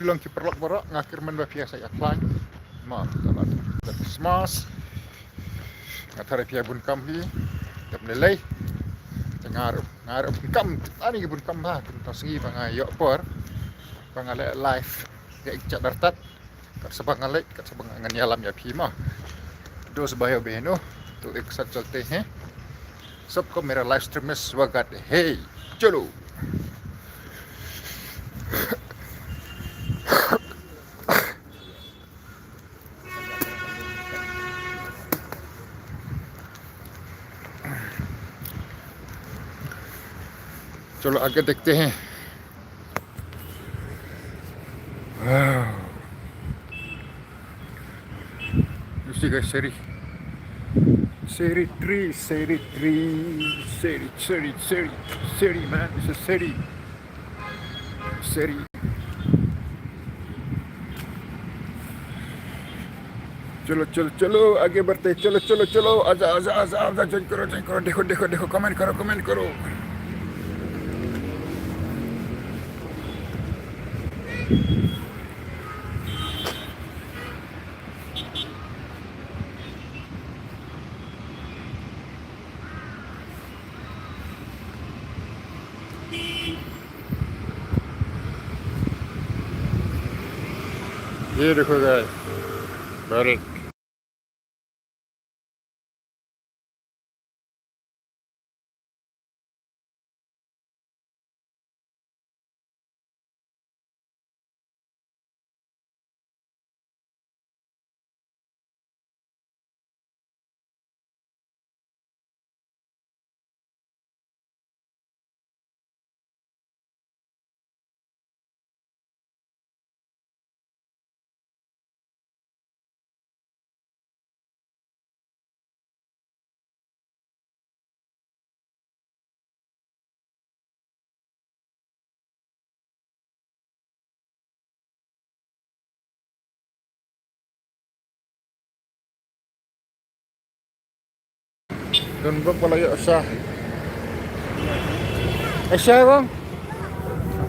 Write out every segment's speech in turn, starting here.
Bilang kiperlok borok ngakir men bapia saya klang. Ma, tamat. Smas. Ngatare pia bun kam hi. Dap nilai. Ngarep bun kam. Ani bun kam ha. Tentang segi pangai yok por. Pangai live. Ya ikcat dartat. Kat sabang alek, kat sabang ngan yalam ya pi mah. Dos bayo beno. Tu ek sat चलते हैं. सबको मेरा live stream में स्वागत है. चलो. चलो आगे देखते हैं. You see guys, seri man, this is seri. चलो आगे बढ़ते. चलो आजा ज्वाइन करो. देखो कमेंट करो. ये देखो guys, Barik. Dan berapa lagi Aisyah? Aisyah bang?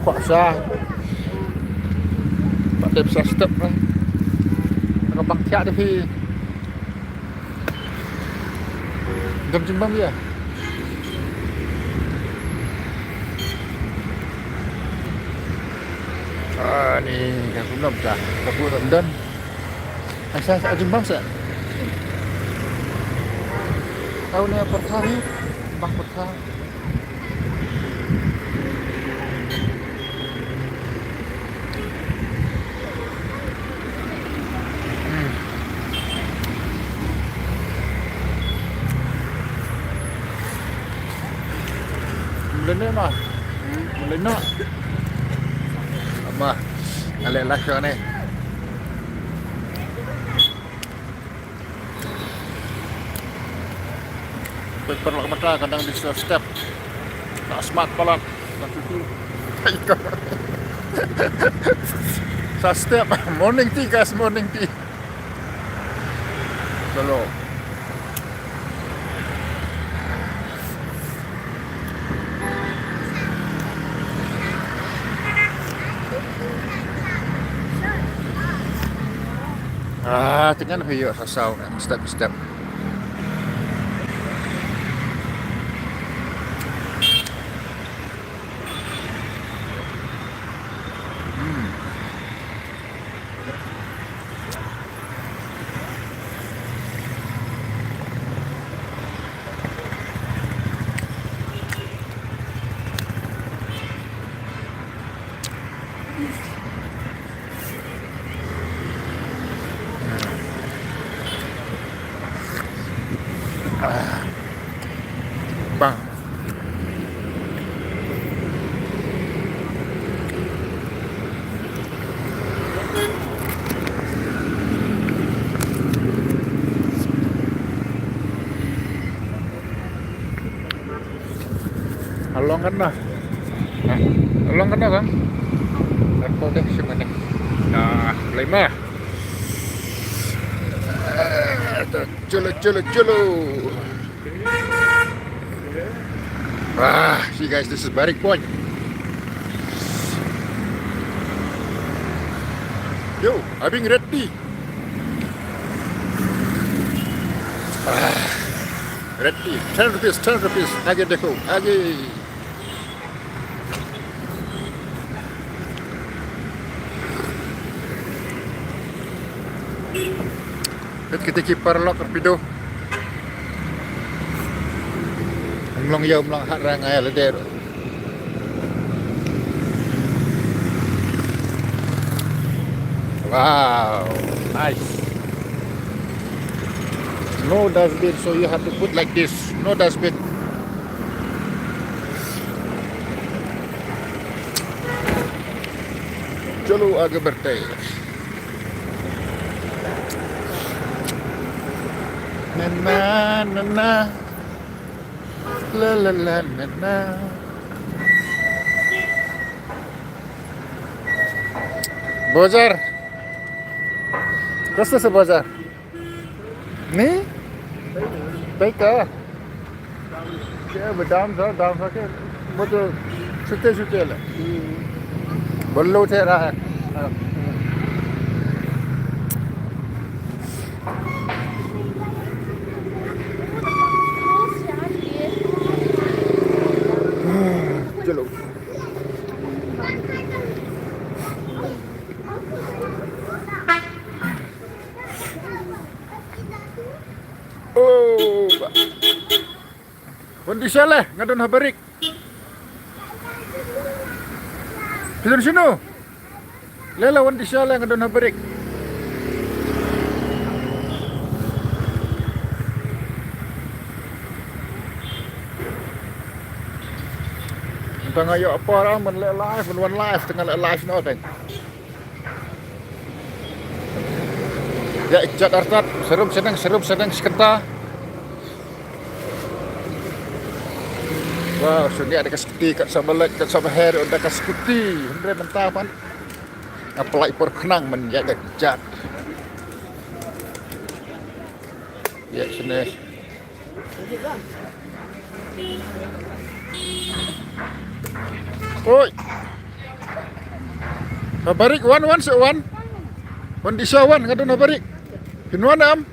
Pak Aisyah? Pak dia bisa step lah. Bang tiap tapi jam cimbang dia. Ni dah belum dah. Kabur Ramadan. Aisyah cimbang sah. Tahun ni pertama, bang pertama. Mulai mah, mulai nak. Apa? Alek laka ni. Perlu mata kadang di step tak smart pala itu sa step morning tea guys, morning tea. Chalo tinggal hiyo sa saw step. Bang. Along kan dah. Along kan dah bang. Lepas deh cuma ni. Nah, lima. Chalo. See guys, this is Barik Point. Yo, having ready. Ready. 10 rupees, 10 rupees. आगे देखो, आगे. Kita kipar lok rapido. Long yom lang harang ay lader. Wow, nice. No dustbin, so you have to put like this. No dustbin. चलो आगे बढ़ते हैं. Na na na na, la la la na na. Bazar. कस्तो छ बजार नि त्यही त के अब दाम छ के म त सुत्दै होला बल्ल उठेर चलो Kondisi lah, ngadon habarik. Sino? Lela kondisi lah ngadon habarik. Tengah yo apa orang men live, men live tengah live no teng. Ya ijat artat, serum sedang sekenta. Wow, sini ada kaskuti kat sabalat kat sabaher ada kaskuti. Hendre mentah pan. Apply por kenang menjaga jat. Ya sini. Oi. Habarik one so one. One di sawan ngadon habarik. Pinuan am.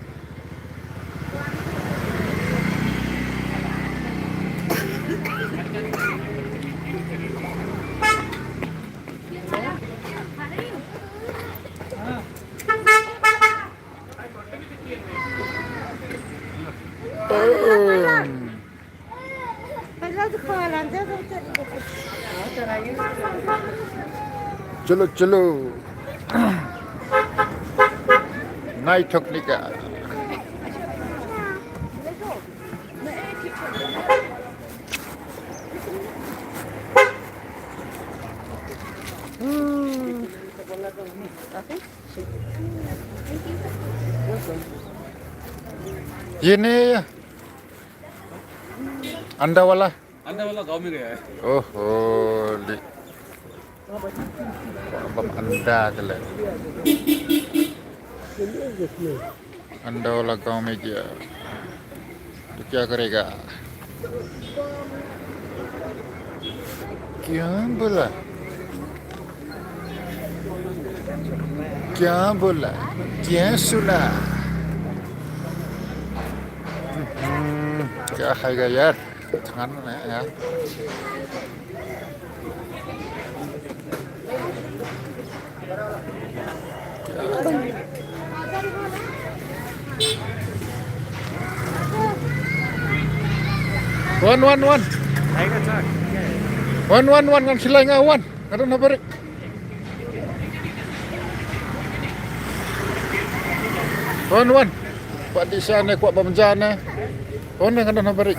चलो नाई ठोकने का ini anda wala गांव में गया है. oh di Abang anda telah anda वाला गांव में गया तो क्या करेगा क्या बोला क्या सुना क्या खाएगा यार खाना है यार One. One ngan silai ngawan. Ngadon habarik. One. Pak di sana kuat pemjana. One ngadon habarik.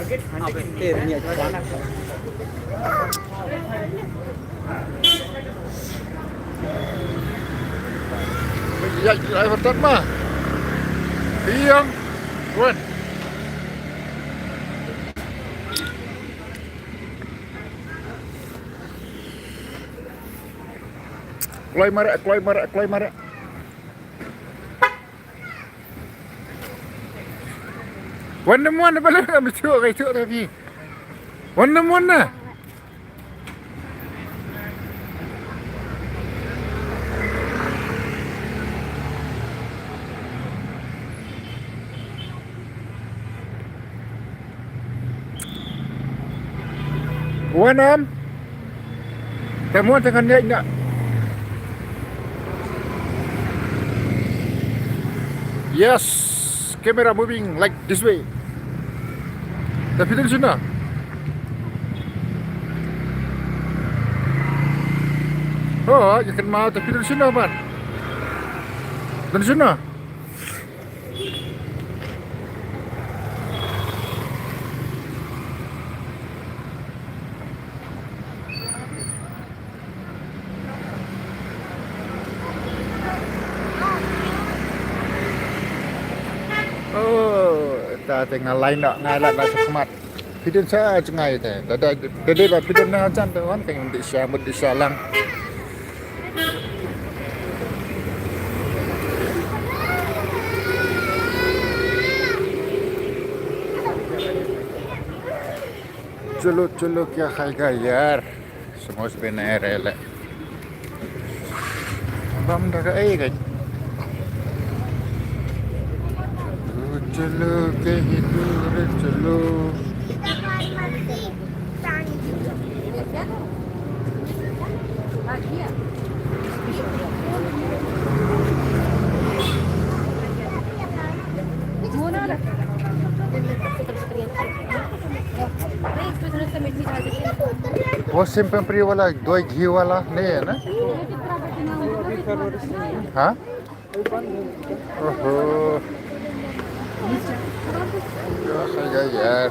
Ya, driver mah. Iya. One. Keluar marak. Warna mana bala betul tapi. Warna mana? One temuan dengan dia enggak. Yes, camera moving like this way. Tapi dari sana. Oh, you can mau tapi dari sana, man. Dari sana. Ta tengah lain nak ngalat lah sekemat. Pidin saya cengai teh. Dada ba pidin na ajan tu kan keng di syamut di salang. Chulu क्या खाएगा यार समोस बना रहे बम डगा ए चलो कहीं दूर चलो वो सिंपल प्री वाला दो घी वाला नहीं है ना हाँ ओहो क्या खाएगा यार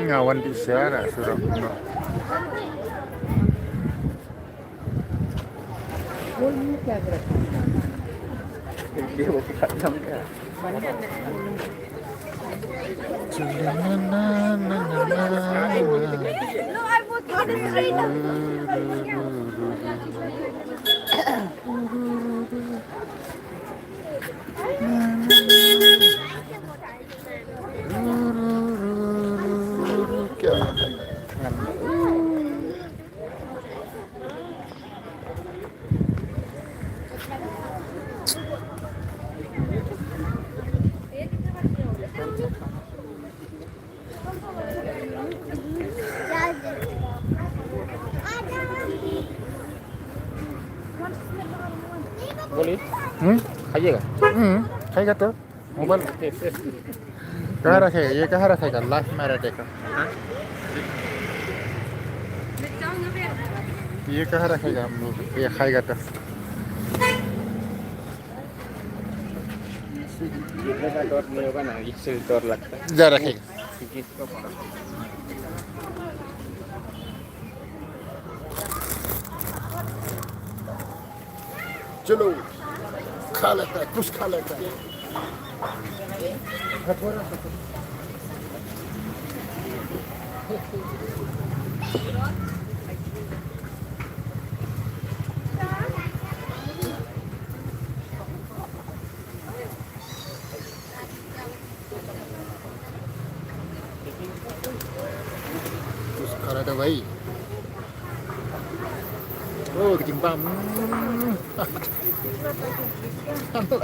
ngawan di sana sudah dia mau kadang ya. Boleh? खाइएगा खाएगा तो मोबाइल कहाँ रखेगा ये कहाँ रखेगा लाइफ में रखेगा ये कहाँ रखेगा हम लोग ये खाएगा तो जितने का डॉट नहीं होगा ना इससे डर लगता है जा रखेगा इसको चलो खा लेता है कुछ खा लेता है कुछ खा रहा था भाई oh bikin bam kamu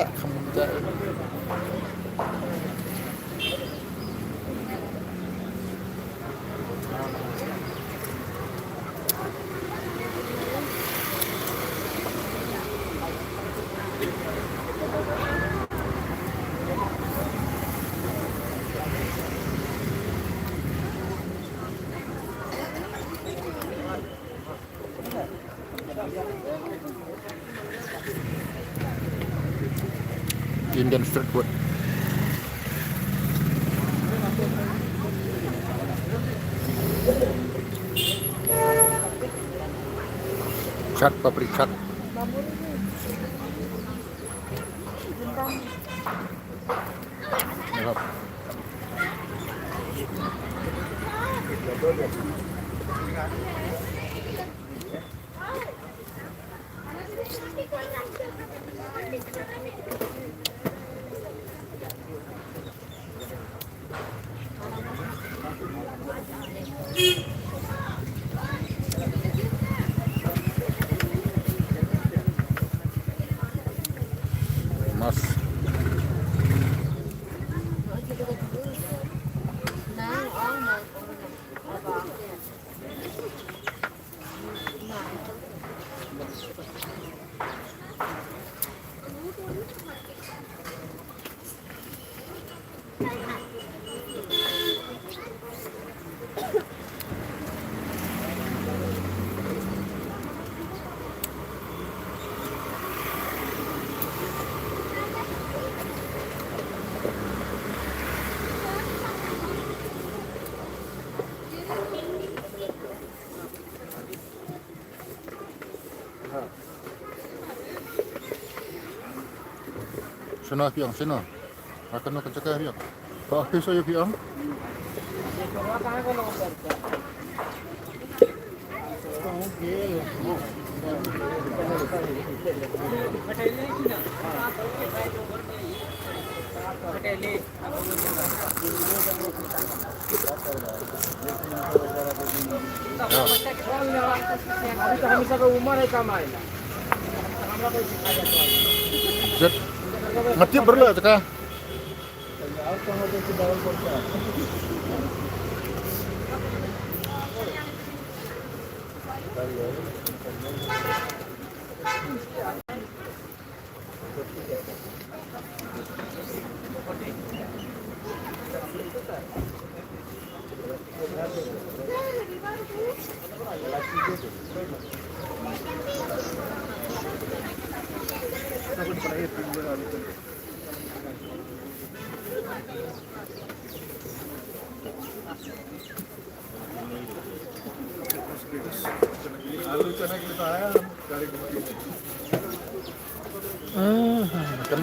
Indian street food. Chat papri chat. Sana piang sana. Akan nak cakap piang. Pak office saya piang. Set. Mati berla cakap.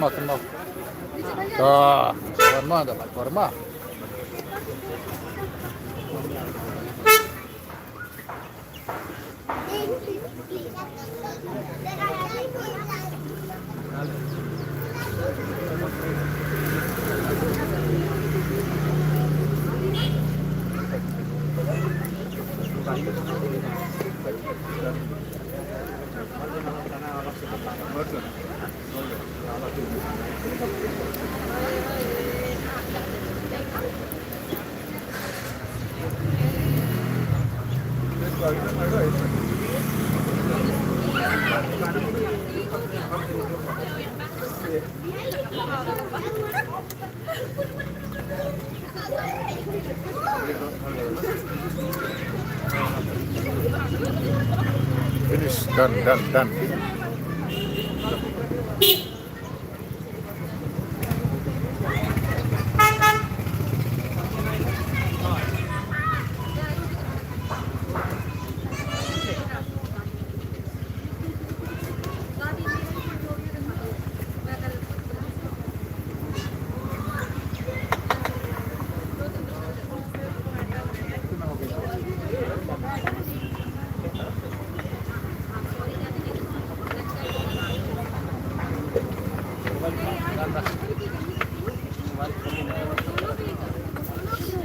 Kenal. Korma dah, korma. Finish, done.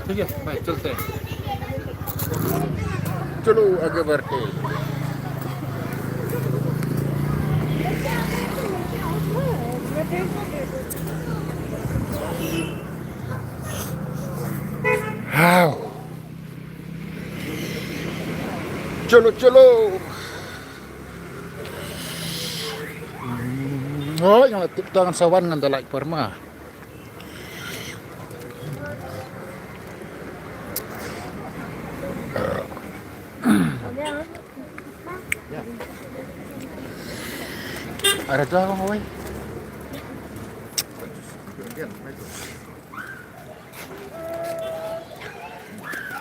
ठीक है भाई चलते हैं चलो आगे बढ़ते हाँ चलो oh yang tip tangan sawan ngan dalai perma ada dalam oi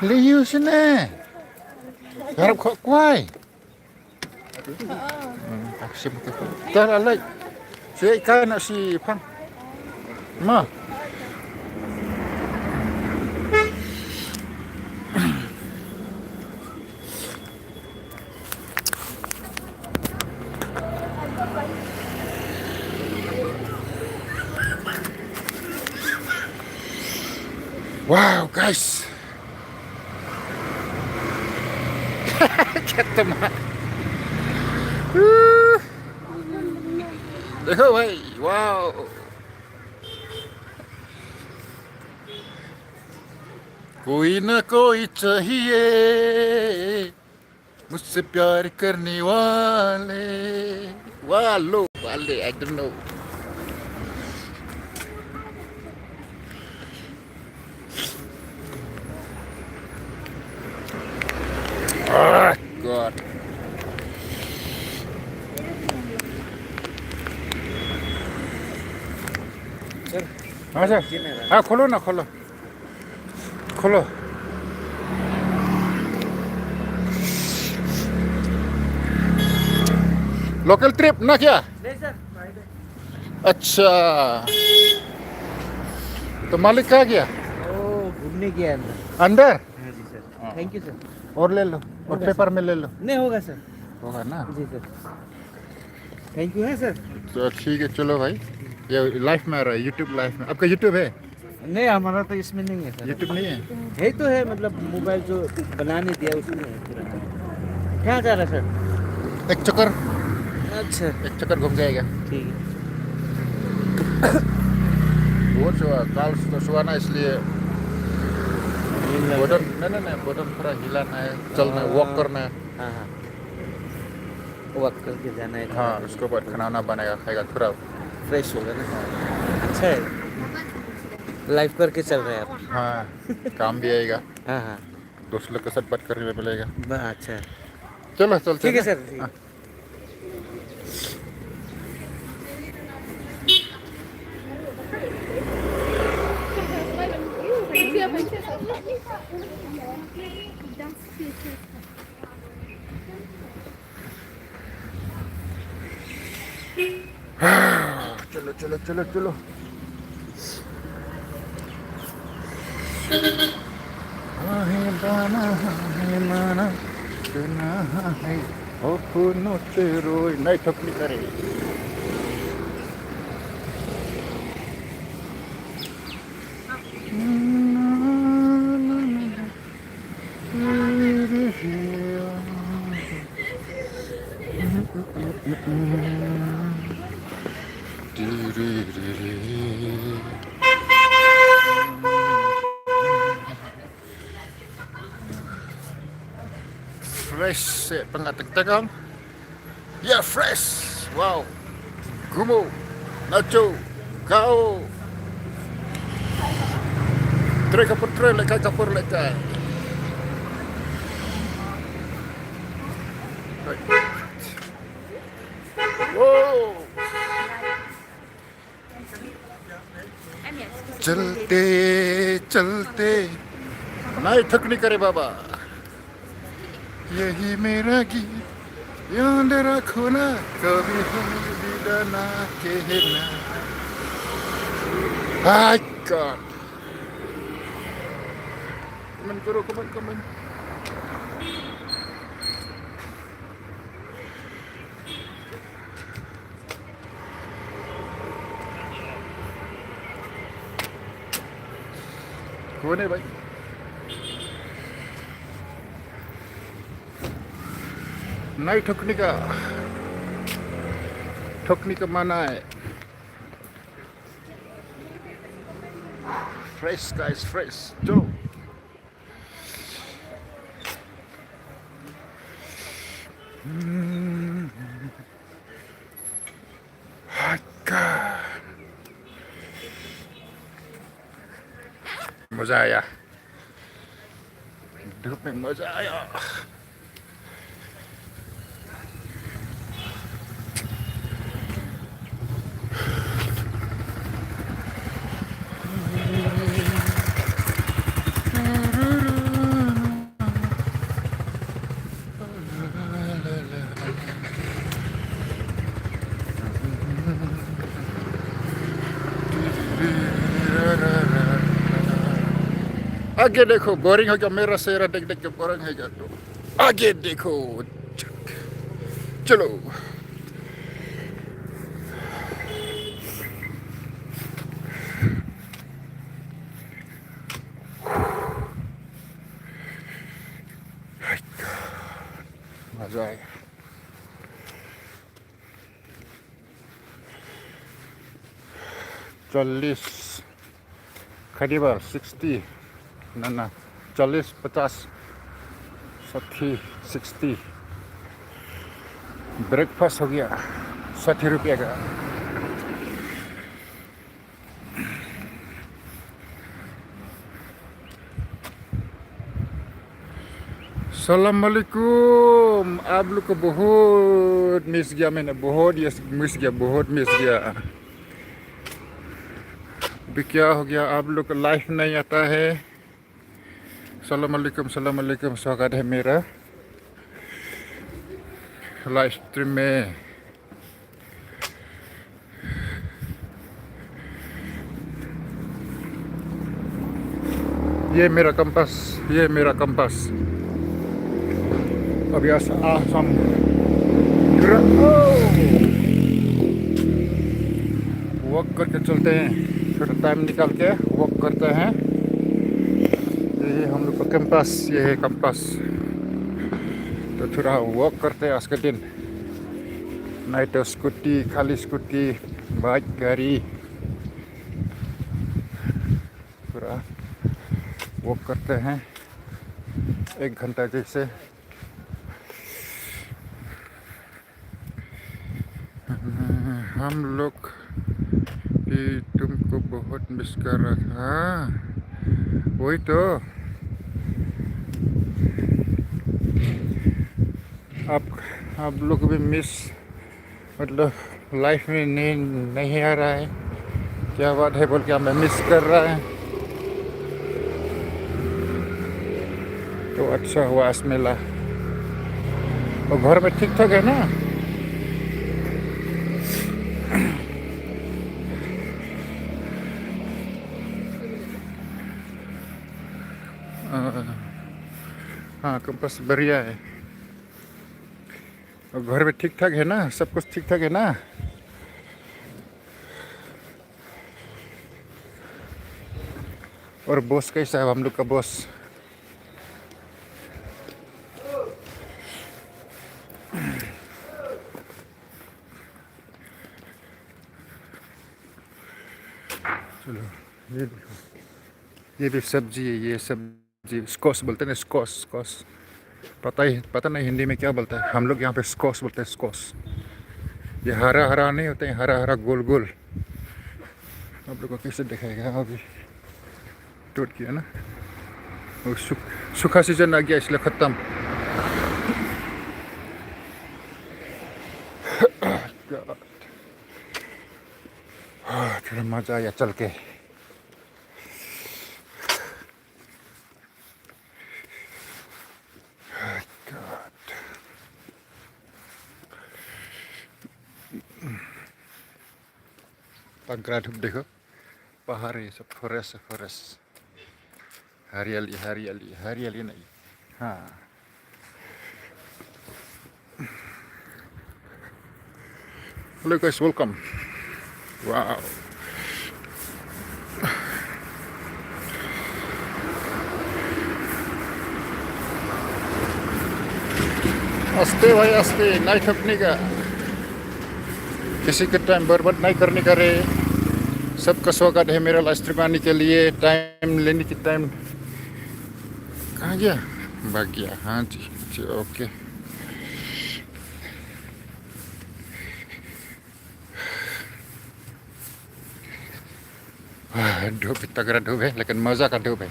liu sini harap kok kuai aksi betul dah alai si ikan nak si pang ma wow guys ketemu देखो भाई वाओ कोई ना कोई चाहिए मुझसे प्यार करने वाले वाले I don't know God अच्छा हाँ खोलो ना खोलो लोकल ट्रिप ना क्या? नहीं सर, अच्छा, तो मालिक कहाँ गया? ओ घूमने गया अंदर। अंदर? हाँ जी सर, थैंक यू सर। और ले लो, और होगा पेपर सर। में ले लो। नहीं होगा सर। होगा ना? जी सर, थैंक यू है सर। तो ठीक है, चलो भाई। ये लाइफ में आ रहा है, यूट्यूब लाइफ में। आपका यूट्यूब है? नहीं हमारा तो इसमें नहीं है सर। यूट्यूब नहीं है? है तो है, मतलब मोबाइल जो बनाने दिया उसमें है पूरा। कहाँ जा रहा है सर? एक चक्कर, अच्छा एक चक्कर घूम जाएगा। ठीक है। बहुत सुबह, काल तो सुबह ना, इसलिए बदन नहीं बदन थोड़ा हिलाना है, चलना है, वॉक करना है। हाँ हाँ, वॉक करके जाना है। हाँ, उसके बाद खाना बनेगा, खाएगा, थोड़ा फ्रेश होगा ना। अच्छा है, लाइफ करके चल रहे हैं आप। हाँ काम भी आएगा, हाँ हाँ, दोस्त लोग के साथ बात करने में मिलेगा। अच्छा है। चलो चलते ठीक है हैं। सर, ठीक है। हाँ। चलो चलो चलो चलो। आहे बाना आहे माना सुना है ओ फूनो तेरो नहीं ठपली करे। Fresh pengatag-tagang. Yeah, fresh. Wow. Gumo, nacho, kao. Tre kapur tre lekay kapur lekay. Wow. चलते चलते नहीं थकनी करे बाबा, यही मेरा गीत याद रखो ना, कभी अलविदा ना कहना। हाय गॉड, कमेंट करो, कमेंट। कौन है भाई? नहीं ठोकने का माना है। Fresh guys, fresh. चलो मजा आया, धूप में मजा आया। आगे देखो, बोरिंग हो गया मेरा चेहरा देख देख के, बोरिंग हो गया तो आगे देखो। चलो मजा आएगा। चालीस करीबन 60 ना 40 50 60 60। ब्रेकफास्ट हो गया 60 रुपये का। अस्सलामुअलैकुम। आप लोग को बहुत मिस गया मैंने, बहुत मिस गया। अभी क्या हो गया, आप लोग का लाइफ नहीं आता है। सलामुअलैकुम, स्वागत है मेरा लाइव स्ट्रीम में। ये मेरा कंपास, ये मेरा कंपास। अभी आसाम वॉक करके चलते हैं, थोड़ा टाइम निकाल के वॉक करते हैं। ये हम लोग का कंपास, ये है कंपास। तो थोड़ा वॉक करते हैं आज के दिन। नहीं तो स्कूटी, खाली स्कूटी, बाइक, गाड़ी, पूरा वॉक करते हैं 1 घंटा जैसे। हम लोग भी तुमको बहुत मिस कर रहा था। वही तो, आप लोग भी मिस, मतलब लाइफ में नहीं आ रहा है, क्या बात है बोल के हमें मिस कर रहा है। तो अच्छा हुआ आज मिला। और घर में ठीक ठाक है ना? हाँ, कंपास बढ़िया है। और घर में ठीक ठाक है ना? सब कुछ ठीक ठाक है ना? और बॉस कैसा है हम लोग का बॉस? चलो, ये देखो, ये भी सब्जी है। ये सब्जी स्क्वाश बोलते हैं ना, स्क्वाश। पता नहीं हिंदी में क्या बोलता है। हम लोग यहाँ पे स्क्वाश बोलते हैं, स्क्वाश। ये हरा हरा नहीं होता है, हरा हरा गोल गोल। आप लोग को कैसे दिखाएगा? अभी टूट गया ना, वो सूखा सीजन आ गया इसलिए ख़त्म। थोड़ा मज़ा आया चल के। तगड़ा धूप देखो, पहाड़ है सब, फॉरेस्ट। हरियाली हरियाली हरियाली नहीं। हाँ, हेलो गाइस, वेलकम। वाओ, आस्ते भाई आस्ते, नहीं थकने का, किसी के टाइम बर्बाद नहीं करने का रे। सबका स्वागत है मेरा लाइव स्ट्रीम आने के लिए। टाइम लेने की टाइम कहाँ गया? भाग गया। हाँ जी, ओके। धूप तगड़ा धूप है, लेकिन मज़ा का धूप है।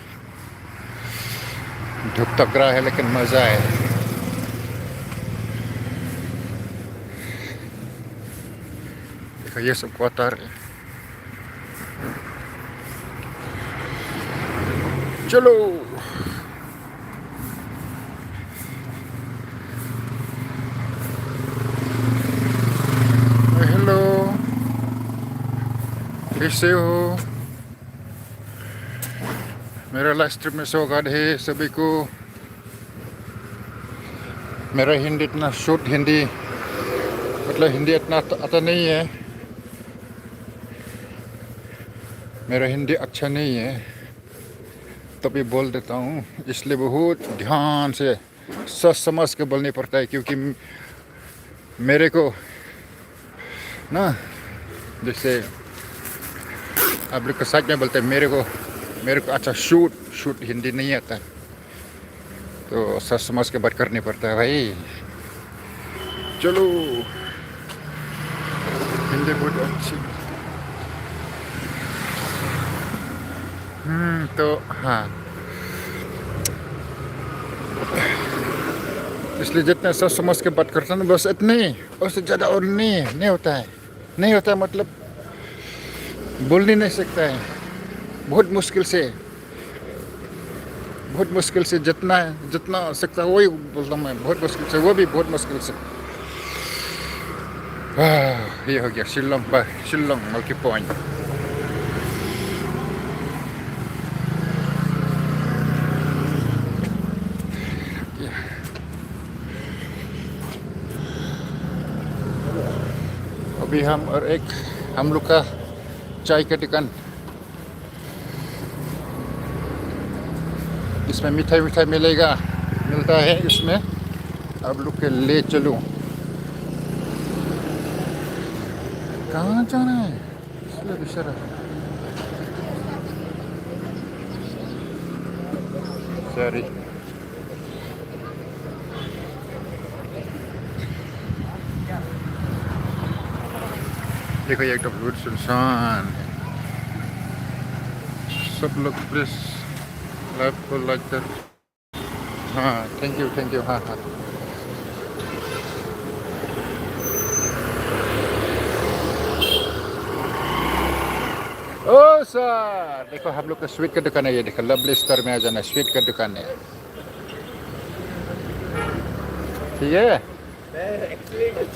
धूप तगड़ा है लेकिन मज़ा है। देखो ये सब क्वार्टर है। चलो, हेलो, कैसे हो? मेरा लाइव स्ट्रीम में स्वागत है सभी को। मेरा हिंदी इतना शुद्ध हिंदी, मतलब हिंदी इतना आता नहीं है। मेरा हिंदी अच्छा नहीं है, तभी बोल देता हूँ। इसलिए बहुत ध्यान से सोच समझ के बोलने पड़ता है, क्योंकि मेरे को ना, जैसे आप लोग के साथ में बोलते हैं, मेरे को अच्छा शूट हिंदी नहीं आता, तो सोच समझ के बात करनी पड़ता है भाई। चलो, हिंदी बहुत अच्छी। तो हाँ, इसलिए जितना सोच समझ के बात करता हूँ बस इतने ही, उससे ज़्यादा और नहीं होता है। नहीं होता है मतलब बोल नहीं सकता है। बहुत मुश्किल से जितना सकता है वही बोलता हूँ मैं। बहुत मुश्किल से, वो भी बहुत मुश्किल से। ये हो गया शिलोंग मल्की पॉइंट। अभी हम और एक हम लोग का चाय का दुकान, इसमें मिठाई मिठाई मिलता है इसमें। अब लोग के ले चलूं, कहाँ जाना है इसलिए बेचारा। सॉरी, देखो ये एकदम रोड सुनसान है। सब लोग प्लीज लाइव को लाइक कर। हाँ थैंक यू हाँ हाँ। ओ सर देखो हम लोग का स्वीट का दुकान है, ये देखो लवली स्टोर में आ जाना, स्वीट का दुकान है, ठीक है।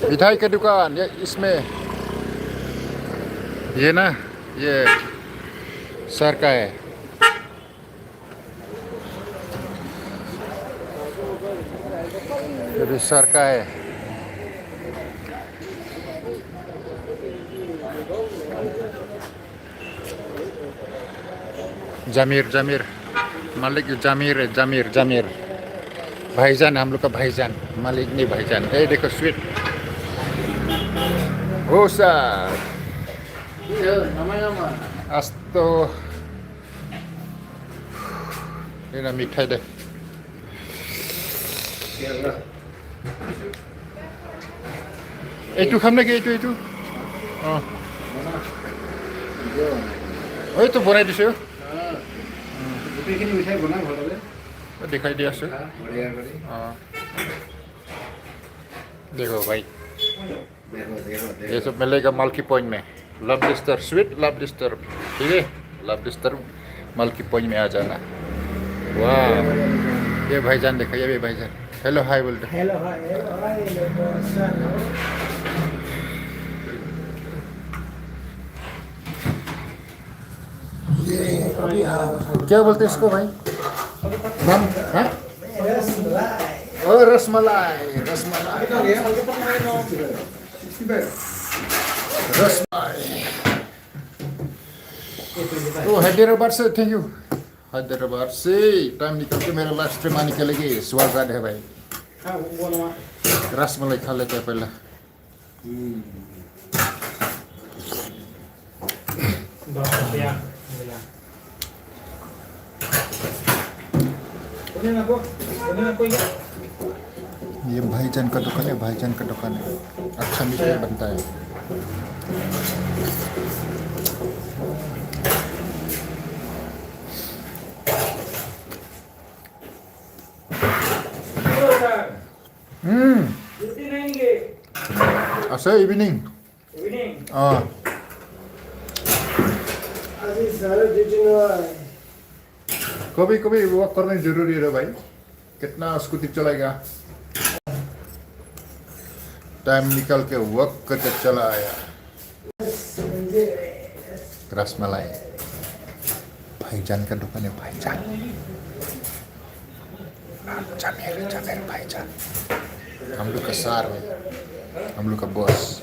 मिठाई का दुकान ये इसमें, ये ना ये सर का है। ये भी सर का है। जमीर मालिक जमीर भाईजान, हम लोग का भाईजान, मालिक नहीं भाईजान। ये देखो स्वीट। ओ सर आज तो ये ना मिठाई दे। itu kamu lagi itu oh itu bonai disu दिखाई दिया सर। देखो भाई ये सब मिलेगा मालकी पॉइंट में, lovely star sweet, lovely star, ठीक है। लवली स्टार मालकी पॉइंट में आ जाना। वाह ये भाईजान देखो, ये भी भाईजान हेलो हाय बोलते। हेलो हाय क्या बोलते इसको भाई नाम? हाँ रसमलाई तो हैदराबाद से, थैंक यू। हैदराबाद से टाइम निकल के मेरा लाइव स्ट्रीम आने के लिए स्वागत है भाई। रसमलाई खा लेते हैं पहले। ये भाईजान का दुकान है, भाईजान का दुकान है, अच्छा मिठाई बनता है। अच्छा इवनिंग कभी कभी वॉक करना जरूरी है भाई, कितना स्कूटी चलाएगा, टाइम निकल के वॉक करके चला आया। रसमलाई भाईजान का दुकान है, भाईजान जमीर भाईजान, हम लोग का सार है, हम लोग का बॉस।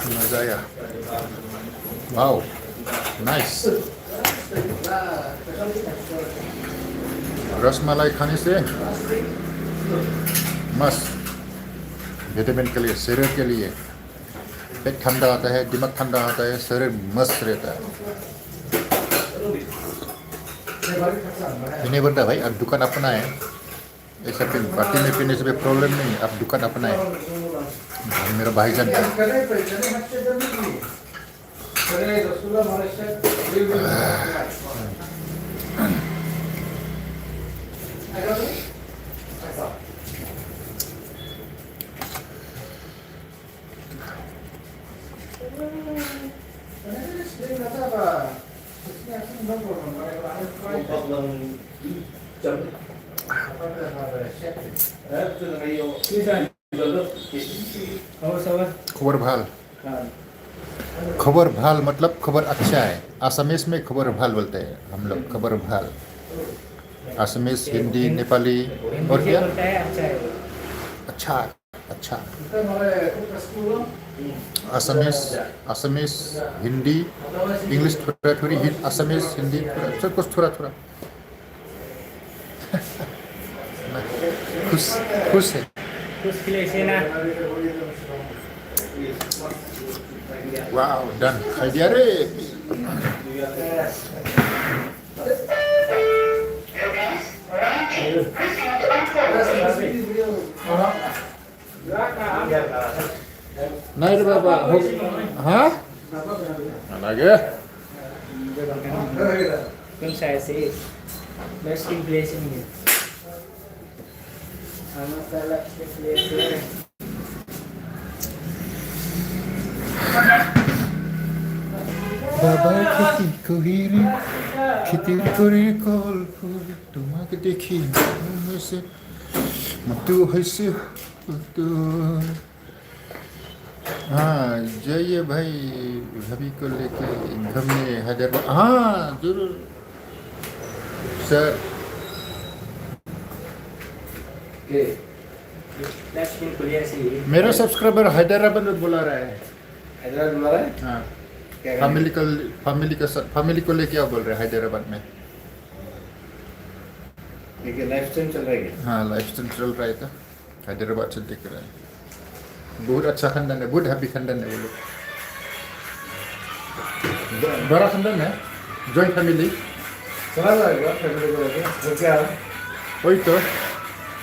मजा आया, वाओ नाइस। रसमलाई खाने से मस्त, विटामिन के लिए, शरीर के लिए, पेट ठंडा आता है, दिमाग ठंडा आता है, शरीर मस्त रहता है। नहीं बनता भाई, अब दुकान अपना है, ऐसा फिर पार्टी में पीने से भी प्रॉब्लम नहीं, अब दुकान अपना है। मेरा भाईजान का खबर भाल खबर भाल मतलब खबर अच्छा है। आसामीज में खबर भाल बोलते हैं हम लोग, खबर भाल। आसामीज, हिंदी, नेपाली और क्या अच्छा अच्छा। आसामीज हिंदी इंग्लिश थोड़ा थोड़ी, आसामीज हिंदी थोड़ा सब कुछ थोड़ा थोड़ा। खुश खुश है। वाह डन खाई दिया रे। नहीं रे बाबा हाँ lagi Kung saya sih best place ini. Ano pala place? बाबा खेती कोहिरी खेती करे कल তোমাকে দেখি হয়েছে মতো হয়েছে तो हाँ जाइए भाई भाभी को लेके घूमने हैदराबाद। हाँ जरूर सर। मेरा सब्सक्राइबर हैदराबाद में बुला रहा है। हैदराबाद बुला रहा है? हाँ फैमिली को लेके आप बोल रहे हैं हैदराबाद में। लाइफ स्ट्रीम चल रहा है। हाँ लाइफ स्ट्रीम चल रहा है था हैदराबाद से देख रहे हैं। बहुत अच्छा खानदान है, बहुत हैप्पी खानदान है वो लोग। बड़ा खानदान है, जॉइंट फैमिली। फैमिली को लेके तो क्या वही तो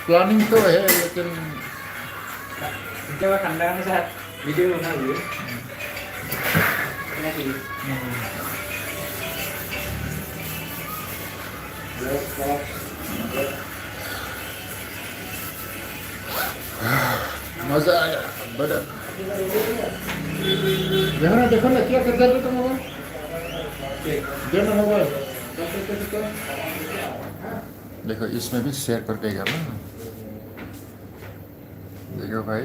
प्लानिंग तो है लेकिन जब खानदान के साथ वीडियो बना लिए मजा आया बड़ा। देखो ना क्या करता है तुम मोबाइल देना मोबाइल। देखो इसमें भी शेयर कर देगा ना। देखो भाई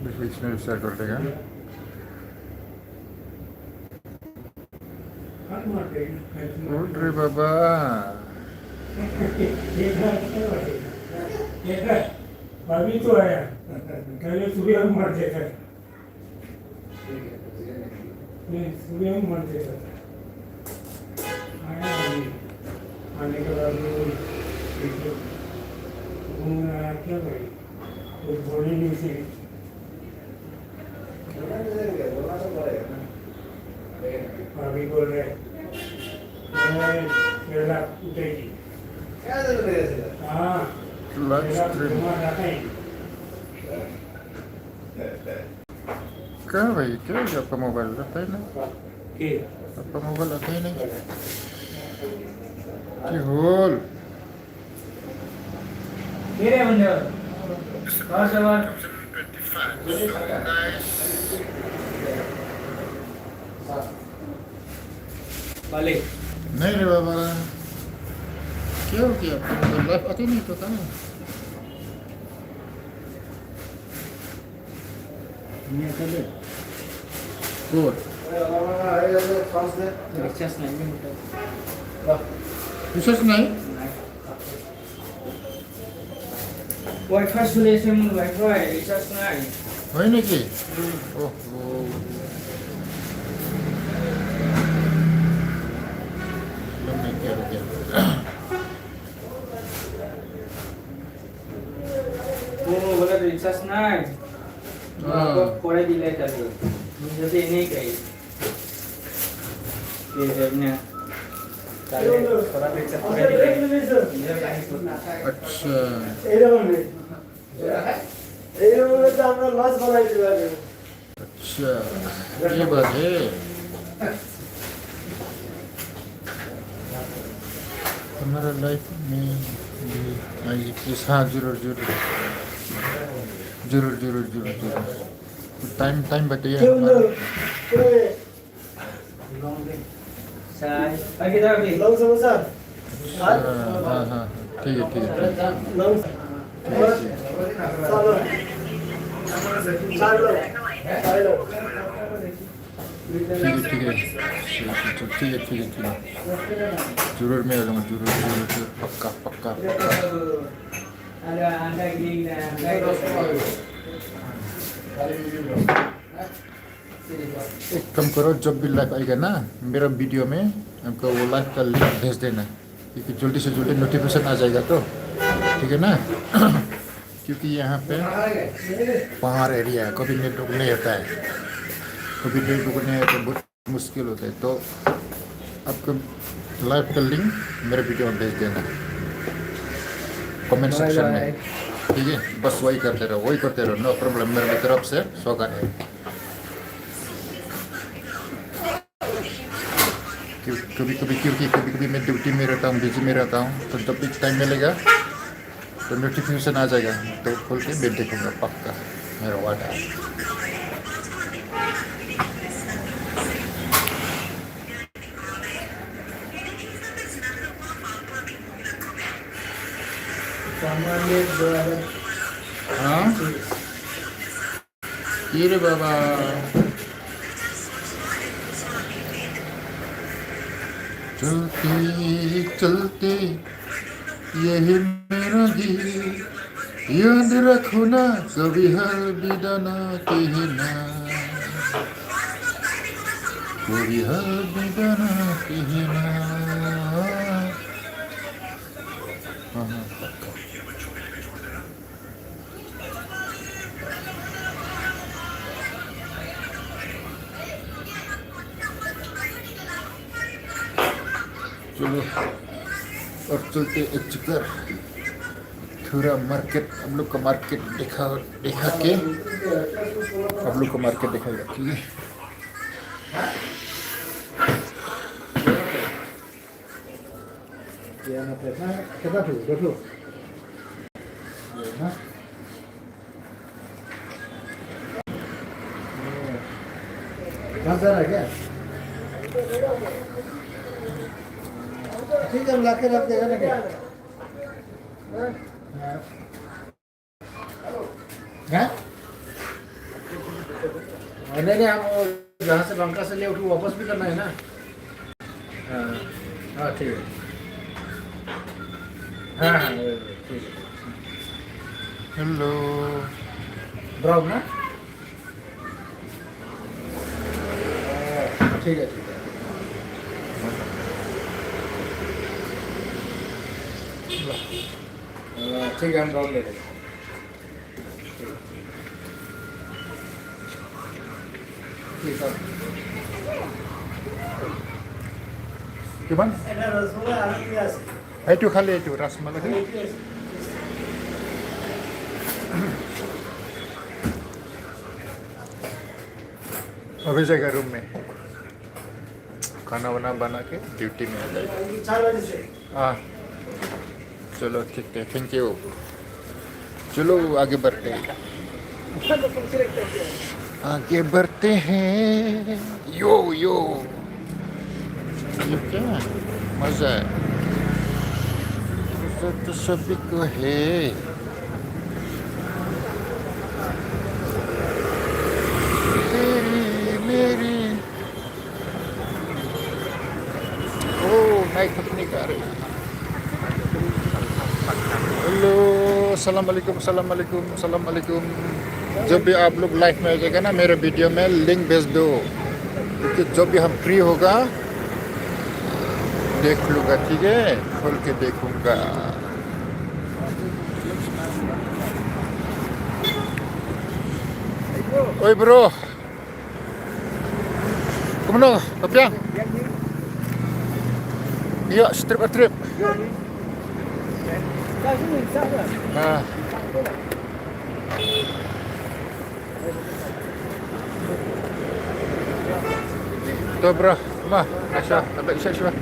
देखो इसमें शेयर कर देगा। उठ रे बाबा अभी तो आया पहले सुबह हम मर देता नहीं, सुबह हम मर देता आया अभी आने के बाद घूमने आया क्या भाई तो बोली नहीं सी अभी बोल रहे मेरा उठेगी हाँ लाइव स्ट्रीम क्या भाई क्या है आपका मोबाइल रहता है ना? आपका मोबाइल आता ही नहीं कि होल मेरे बंदे और सवाल वाले नहीं रे बाबा क्या हो गया आपका मोबाइल लाइव आती नहीं तो कहाँ और रिचार्ज नहीं मिलता विशेष नहीं वाईफाई सुलेशन वाईफाई रिचार्ज नहीं है ना कि ओह बोला रिचार्ज नहीं पढ़े दिले तभी मुझे नहीं कही ये ने थोड़ा रिचार्ज पढ़े दिले अच्छा अच्छा ये बात है हमारा लाइफ में भी आइए प्लीज। हाँ जरूर जरूर जरूर जरूर जरूर जरूर। टाइम बताइए हमारा। हाँ हाँ ठीक है ठीक है ठीक है ठीक है ठीक है ठीक है जरूर मैं आ जाऊँगा जरूर जरूर जरूर पक्का पक्का पक्का। एक काम करो जब भी लाइव आएगा ना मेरा वीडियो में हमको वो लाइव का लिंक भेज देना क्योंकि जल्दी से जल्दी नोटिफिकेशन आ जाएगा तो ठीक है ना। क्योंकि यहाँ पे पहाड़ एरिया है कभी नेटवर्क नहीं होता है कभी नेटवर्क नहीं आता बहुत मुश्किल होता है तो आपको लाइव का लिंक मेरे वीडियो में भेज देना कमेंट सेक्शन में ठीक है। बस वही करते रहो नो प्रॉब्लम मेरे तरफ से स्वागत है। क्योंकि कभी मैं ड्यूटी में रहता हूँ बिजी में रहता हूँ तो जब भी टाइम मिलेगा तो नोटिफिकेशन आ जाएगा तो खोल के मैं देखूँगा पक्का मेरा वादा है। हाँ ये रे बाबा चलते चलते यही मेरा गीत याद रखो ना कभी हर विदा ना कहना कभी हर विदा ना कहना। हाँ हाँ पक्का। चलो और चलते एक चक्कर थोड़ा मार्केट हम लोग का मार्केट देखा के हम लोग का मार्केट दिखाएगा ठीक है। कहाँ जा रहा है क्या? ठीक है हम लाके रख देगा ना क्या? हाँ? नहीं हम जहाँ से लंका से ले उठो वापस भी करना है ना। हाँ ठीक है। हाँ ठीक है। हेलो ब्राउन ना? ठीक है ठीक है हम ब्राउन ले लेंगे। ठीक है gimana? Itu kali itu rasmalah itu. अभी जाएगा रूम में खाना वाना बना के ड्यूटी में आ जाएगा। हाँ चलो ठीक है थैंक यू। चलो आगे बढ़ते हैं यो यो ये क्या मजा है तो सभी को है। मेरी ओ नाइट पिकनिक आ रही है। हेलो अस्सलाम वालेकुम। जब भी आप लोग लाइफ में आ जाएगा ना मेरे वीडियो में लिंक भेज दो क्योंकि जब भी हम फ्री होगा देख लूँगा ठीक है खोल के देखूँगा। ओए bro kemana Papiang? Iya strip. Nah. Tuh bro, mah, Aisyah, abang Aisyah.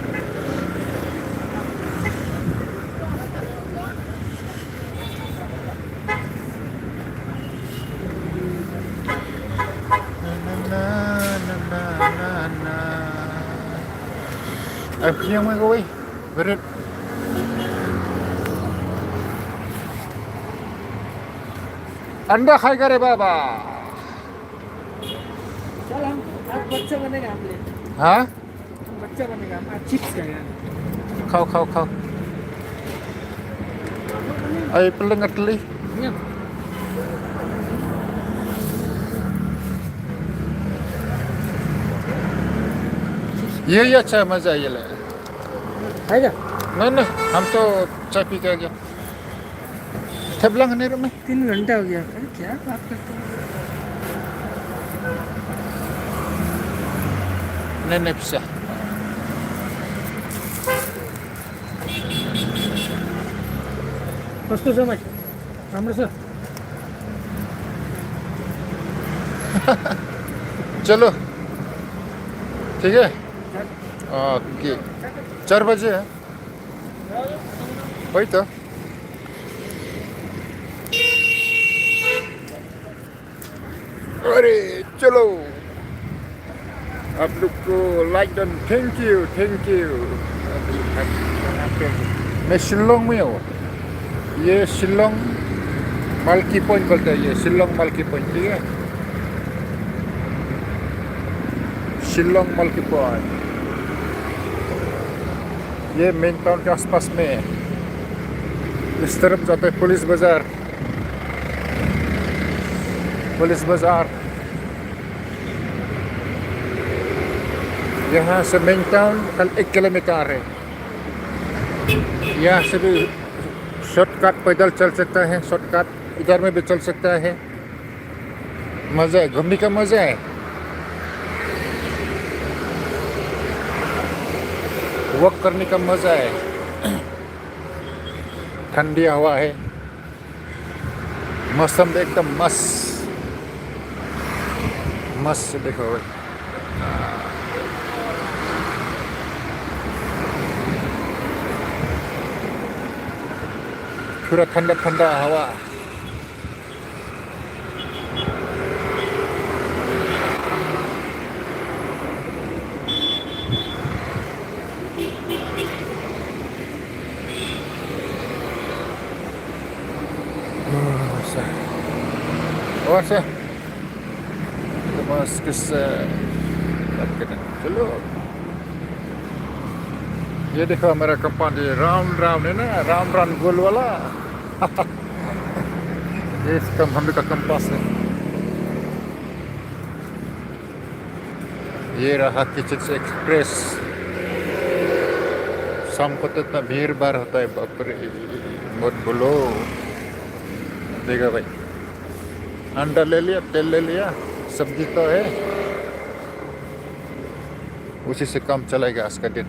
punya mai kau berit. Anda खाएगा रे बाबा? चल हम आज बच्चा बनेगा हम ले हाँ? बच्चा बनेगा हम आज चिप्स खाएगा खाओ खाओ खाओ. Ay pelengat li. ये ये अच्छा मजा ये ले. खाएगा नहीं हम तो चाय पी के आ गया. थबलंग नहीं रूम में. 3 घंटा हो गया अरे क्या बात करते हैं नहीं bisa. कस्तो छ भाइ राम्रो छ चलो ठीक है. ओके 4 बजे है. वही तो. अरे चलो आप लोग को लाइक डन. Thank you. मैं शिलोंग में हूँ. ये शिलोंग मालकी पॉइंट बोलते हैं. ये शिलोंग मालकी पॉइंट ठीक है. शिलोंग मालकी पॉइंट ये मेन टाउन के आसपास में है. इस तरफ जाते हैं पुलिस बाजार. यहाँ से मेन टाउन कल 1 किलोमीटर है. यहाँ से भी शॉर्टकट पैदल चल सकता है. शॉर्टकट इधर में भी चल सकता है. मज़ा है. घूमने का मज़ा है. वॉक करने का मज़ा है. ठंडी हवा है. मौसम एकदम मस्त देखो भाई. पूरा ठंडा हवा. और से बस किस चलो. ये देखो मेरा कंपाउंड. ये राउंड है ना. राउंड गोल वाला. ये इसका हम का कंपास है. ये रहा किचन एक्सप्रेस. शाम को तो इतना भीड़ भाड़ होता है बाप रे मत बोलो. देखा भाई अंडा ले लिया. तेल ले लिया. सब्जी तो है. उसी से काम चलेगा आज का दिन.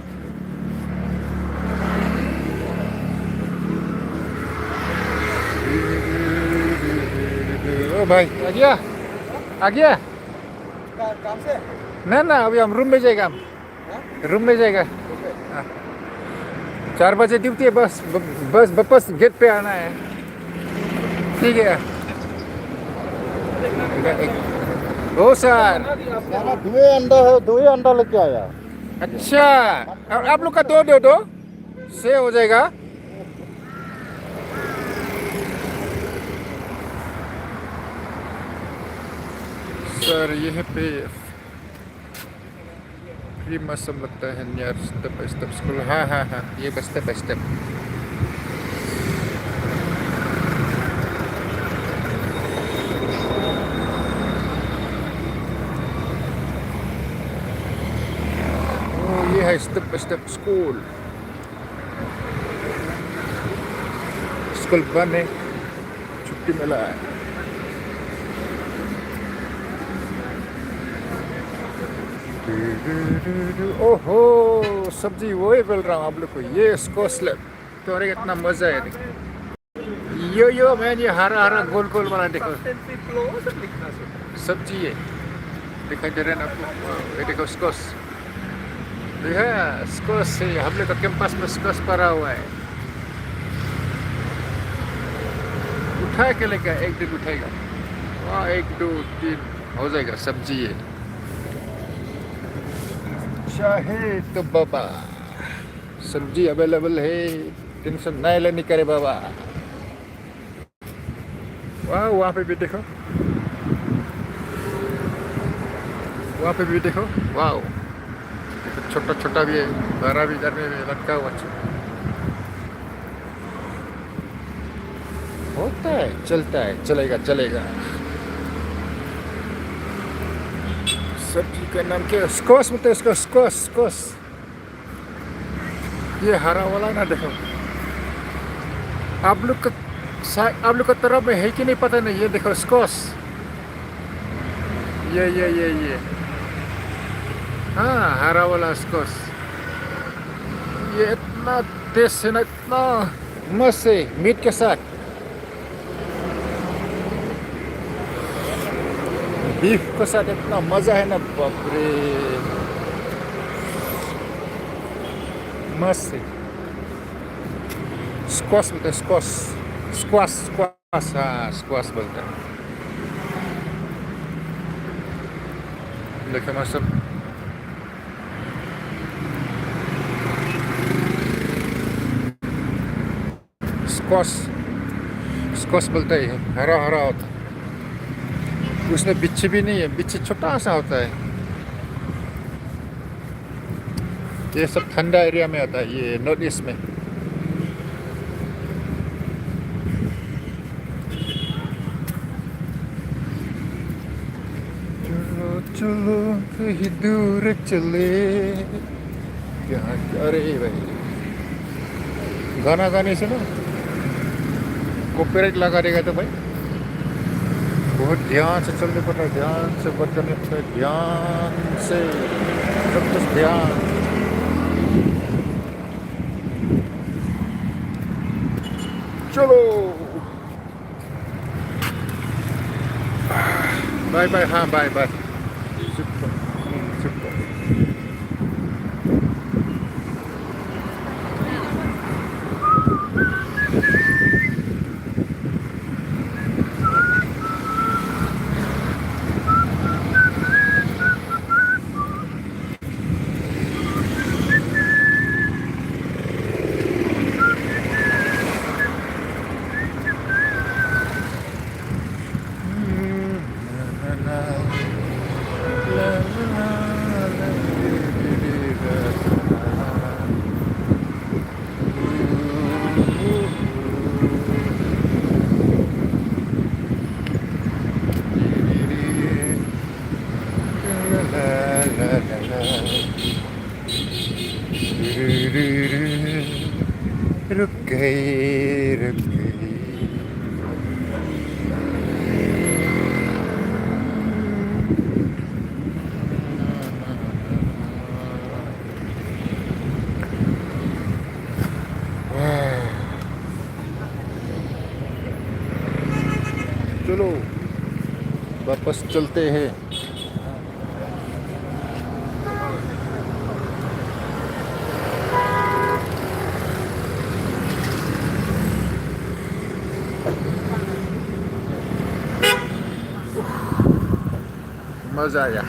ओ भाई आ गया काम से ना अभी हम रूम में जाएगा. रूम में जाएगा. 4 बजे ड्यूटी है. बस वापस गेट पे आना है. ठीक है. ओ सर दो ही अंडा लेके आया अच्छा. आप लोग का दो से हो जाएगा. सर यह पे फ्री मौसम लगता है. Near step by step school. हाँ ये बस स्टेप बाय स्टेप. ये है step by step school. School बंद है. छुट्टी मिला है. ओहो सब्जी वही बोल रहा हूँ आप लोग को. ये इसको स्लैब तो अरे इतना मजा है. यो मैंने ये हरा गोल वाला देखो. सब्जी है दिखाई दे रहा है आपको. ये देखो स्कोस. स्कोस है. हम लोग का कैंपस में स्कोस पड़ा हुआ है. उठा के लेगा. एक दिन उठाएगा. वहाँ 1 2 3 हो जाएगा. सब्जी है. शाही तो बाबा सब्जी अवेलेबल है, टेंशन नहीं लेनी करे बाबा। वाह, वहाँ पे भी देखो, वहाँ पे भी देखो, वाह, छोटा छोटा भी है, बड़ा भी इधर में लटका हुआ होता है, चलता है, चलेगा चलेगा। सब्जी का नाम क्या है? स्क्वाश बोलते हैं इसको, स्क्वाश स्क्वाश। ये हरा वाला ना देखो, आप लोग का तरफ में है कि नहीं पता नहीं। ये देखो स्क्वाश, ये हाँ, हरा वाला स्क्वाश। ये इतना टेस्ट है ना, इतना मस्त है मीट के साथ, बीफ के साथ इतना मजा है ना, बाप रे, मस्त है। स्क्वाश बोलते हैं, स्क्वाश स्क्वाश स्क्वाश, हाँ स्क्वाश बोलते हैं। देखो मस्त, स्क्वाश स्क्वाश बोलते हैं, हरा हरा होता है, उसमें बिच्छी भी नहीं है, बिच्छी छोटा सा होता है। ये सब ठंडा एरिया में आता है, ये नॉर्थ ईस्ट में। चलो चलो कहीं दूर चले, यहाँ अरे भाई गाना गाने से ना कॉपीराइट लगा देगा तो भाई बहुत ध्यान से चलने पड़ता है, ध्यान से बचने पड़ता है, ध्यान से, सब कुछ ध्यान। चलो बाय बाय, हाँ बाय बाय। रुक गई, रुक गई। चलो वापस चलते हैं। मज़ा आया,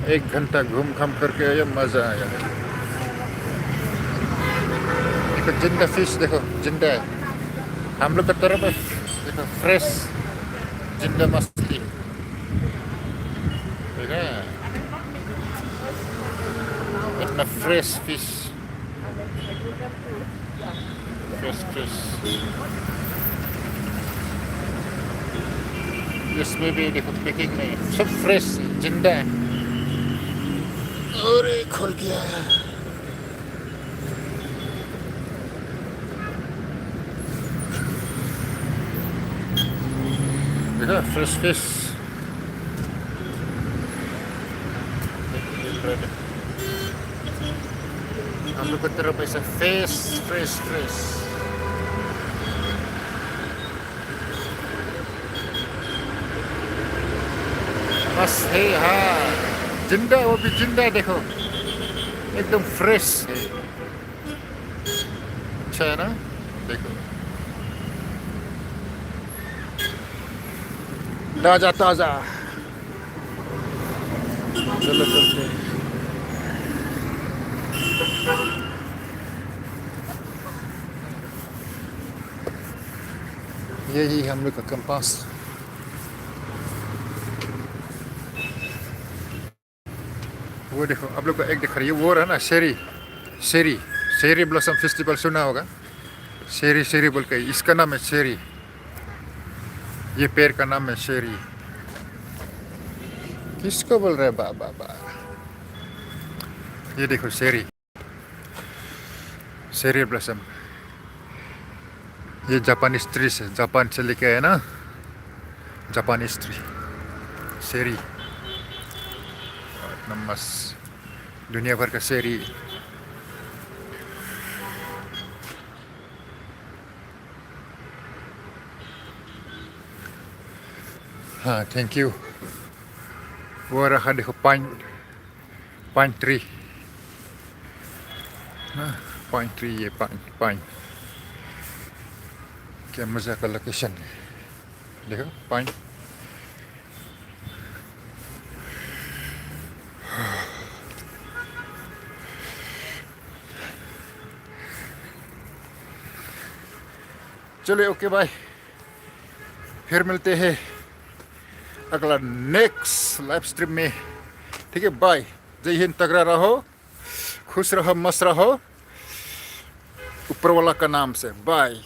1 घंटा घूम घाम करके आया, मज़ा आया। देखो जिंदा फिश, देखो जिंदा है, हम लोग की तरफ है, देखो फ्रेश जिंदा मछली, ठीक है, इतना फ्रेश फिश, फ्रेश फ्रेश। इसमें भी देखो पैकिंग नहीं, सब फ्रेश जिंदा है। और खुल गया, देखो फ्रेश फिश। हम लोग की तरफ ऐसा फ्रेश फ्रेश फ्रेश। बस है, हाँ जिंदा, वो भी जिंदा है, देखो एकदम फ्रेश है, अच्छा है ना, देखो ताजा ताजा। चलो चलते हैं। यही हम लोग का कंपास। वो देखो आप लोग को एक दिख रही है, वो रहा ना शेरी, शेरी, शेरी ब्लॉसम फेस्टिवल सुना होगा। शेरी शेरी बोल के इसका नाम है शेरी, ये पेड़ का नाम है शेरी। किसको बोल रहे हैं बा बा बा? ये देखो शेरी, शेरी ब्लॉसम। ये जापानीज ट्री से, जापान से लेके आया ना, जापानीज ट्री शेरी। नमस दुनिया भर का शेरी। हाँ थैंक यू। वो रहा देखो pine, pine tree, pine tree, ये पाइन, पाइन क्या मजा का लोकेशन है, देखो पाइन। चलिए ओके बाय, फिर मिलते हैं अगला नेक्स्ट लाइव स्ट्रीम में। ठीक है बाय, जय हिंद, तगड़ा रहो, खुश रहो, मस्त रहो, ऊपर वाला का नाम से। बाय।